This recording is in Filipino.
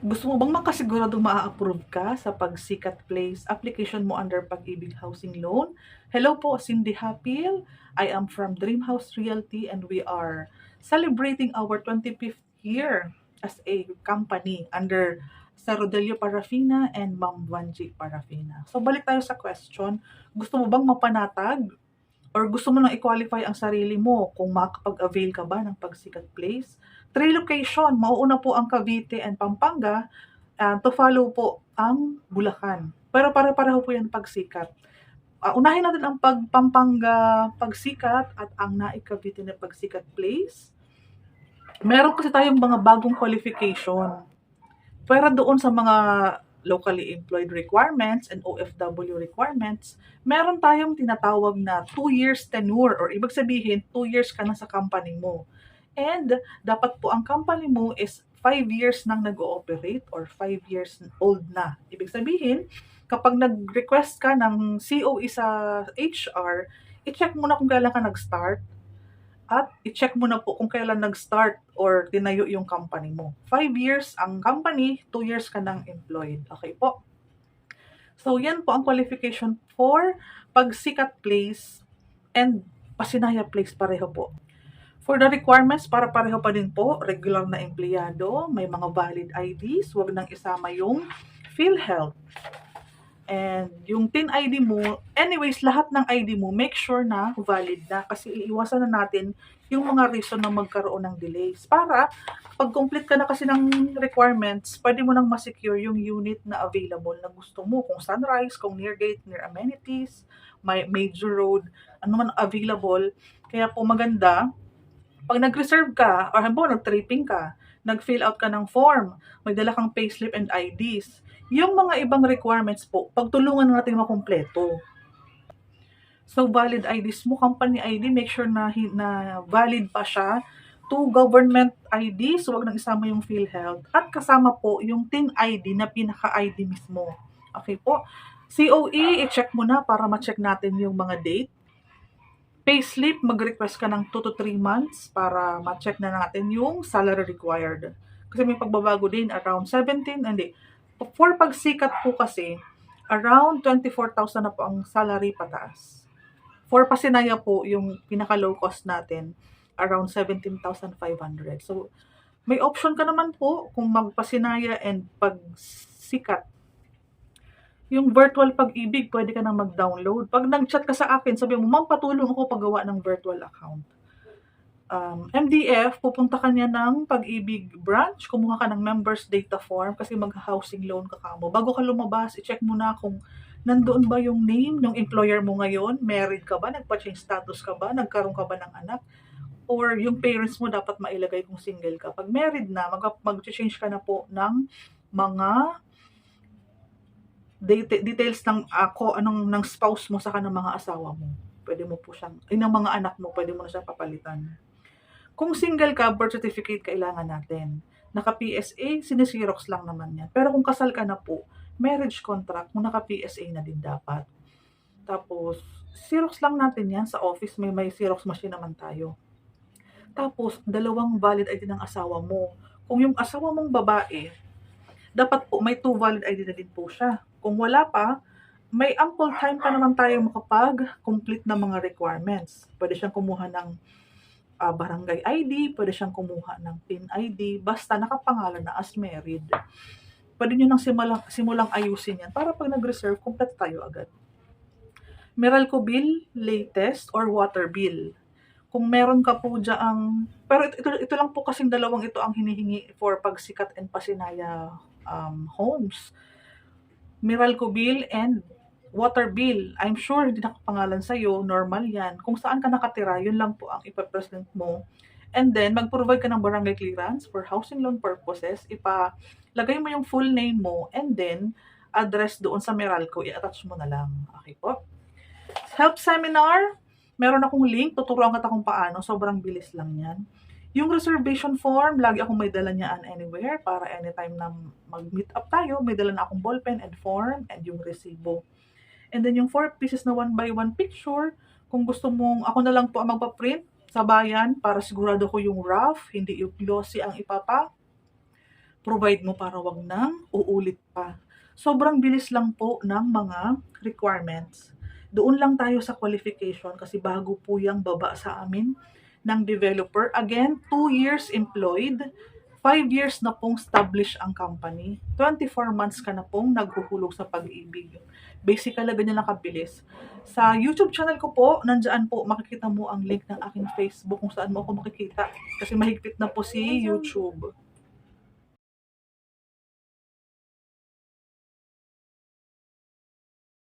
Gusto mo bang makasiguradong maa-approve ka sa Pagsikat Place application mo under Pag-ibig Housing Loan? Hello po, Cindy Hapil. I am from Dream House Realty and we are celebrating our 25th year as a company under sa Rodelio Parafina and Ma'am Wanji Parafina. So balik tayo sa question, gusto mo bang mapanatag or gusto mo nang i-qualify ang sarili mo kung makakapag-avail ka ba ng Pagsikat Place? 3 location, mauuna po ang Cavite and Pampanga, to follow po ang Bulacan. Pero pare-pareho po yan Pagsikat. Unahin natin ang Pampanga Pagsikat at ang Naik Cavite na Pagsikat Place. Meron kasi tayong mga bagong qualification. Pero doon sa mga locally employed requirements and OFW requirements, meron tayong tinatawag na 2 years tenure or ibig sabihin 2 years ka na sa company mo. And dapat po ang company mo is 5 years nang nag-ooperate or 5 years old na. Ibig sabihin, kapag nag-request ka ng COE sa HR, i-check mo na kung kailan ka nag-start at i-check mo na po kung kailan nag-start or tinayo yung company mo. 5 years ang company, 2 years ka nang employed. Okay po? So, yan po ang qualification for Pagsikat Place and Pasinaya Place, pareho po. For the requirements, para pareho pa din po, regular na empleyado, may mga valid IDs, wag nang isama yung PhilHealth. And yung TIN ID mo, anyways, lahat ng ID mo, make sure na valid na kasi iiwasan na natin yung mga reason na magkaroon ng delays. Para pag complete ka na kasi ng requirements, pwede mo nang masecure yung unit na available na gusto mo. Kung sunrise, kung near gate, near amenities, may major road, ano man available. Kaya po maganda, pag nag-reserve ka, or halimbawa nag-tripping ka, nag-fill out ka ng form, may dala kang payslip and IDs, yung mga ibang requirements po, pagtulungan natin makumpleto. So, valid IDs mo, company ID, make sure na valid pa siya. 2 government IDs, huwag nang isama yung PhilHealth. At kasama po yung TIN ID na pinaka-ID mismo. Okay po? COE, i-check mo na para ma-check natin yung mga date. Payslip, mag-request ka ng 2 to 3 months para ma-check na natin yung salary required. Kasi may pagbabago din around 17, hindi. For Pagsikat po kasi, around 24,000 na po ang salary pataas. For Pasinaya po, yung pinaka-low cost natin, around 17,500. So, may option ka naman po kung magpasinaya and Pagsikat. Yung virtual Pag-ibig, pwede ka nang mag-download. Pag nag-chat ka sa akin, sabi mo, ma'am, patulong ako paggawa ng virtual account. MDF, pupunta ka niya ng Pag-ibig branch, kumuha ka ng members data form kasi mag-housing loan ka kamo. Bago ka lumabas, i-check mo na kung nandoon ba yung name ng employer mo ngayon, married ka ba, nagpa-change status ka ba, nagkaroon ka ba ng anak, or yung parents mo dapat mailagay kung single ka. Pag married na, mag-change ka na po ng mga details ng ng spouse mo saka ng mga asawa mo. Pwede mo po siyang, ng mga anak mo, pwede mo na siyang papalitan. Kung single ka, birth certificate kailangan natin. Naka-PSA, sinisirox lang naman yan. Pero kung kasal ka na po, marriage contract, kung naka-PSA na din dapat. Tapos, Xerox lang natin yan sa office, may Xerox machine naman tayo. Tapos, 2 valid ID ng asawa mo. Kung yung asawa mong babae, dapat po may 2 valid ID na din po siya. Kung wala pa, may ample time pa naman tayo makapag-complete ng mga requirements. Pwede siyang kumuha ng barangay ID, pwede siyang kumuha ng PIN ID, basta nakapangalan na as married. Pwede nyo nang simulang ayusin yan para pag nag-reserve, complete tayo agad. Meralco bill, latest, or water bill. Kung meron ka po dyaang, pero ito lang po kasing dalawang ito ang hinihingi for Pagsikat and Pasinaya homes. Meralco bill and water bill. I'm sure hindi nakapangalan sa'yo, normal yan. Kung saan ka nakatira, yun lang po ang ipapresent mo. And then, mag-provide ka ng barangay clearance for housing loan purposes. Lagay mo yung full name mo and then, address doon sa Meralco, i-attach mo na lang. Okay po? Help seminar, meron akong link, tuturuan kita kung paano, sobrang bilis lang yan. Yung reservation form, lagi akong may dala niyaan anywhere para anytime na mag-meet up tayo, may dala na akong ballpen and form and yung resibo. And then yung 4 pieces na 1 by 1 picture, kung gusto mong, ako na lang po ang magpa-print sa bayan para sigurado ko yung rough, hindi yung glossy ang provide mo para wag nang uulit pa. Sobrang bilis lang po ng mga requirements. Doon lang tayo sa qualification kasi bago po yung baba sa amin ng developer. Again, 2 years employed, 5 years na pong established ang company, 24 months ka na pong naghuhulog sa pag-ibig. Basically, ganyan lang kabilis. Sa YouTube channel ko po, nandyan po, makikita mo ang link ng aking Facebook kung saan mo ako makikita. Kasi mahigpit na po si YouTube.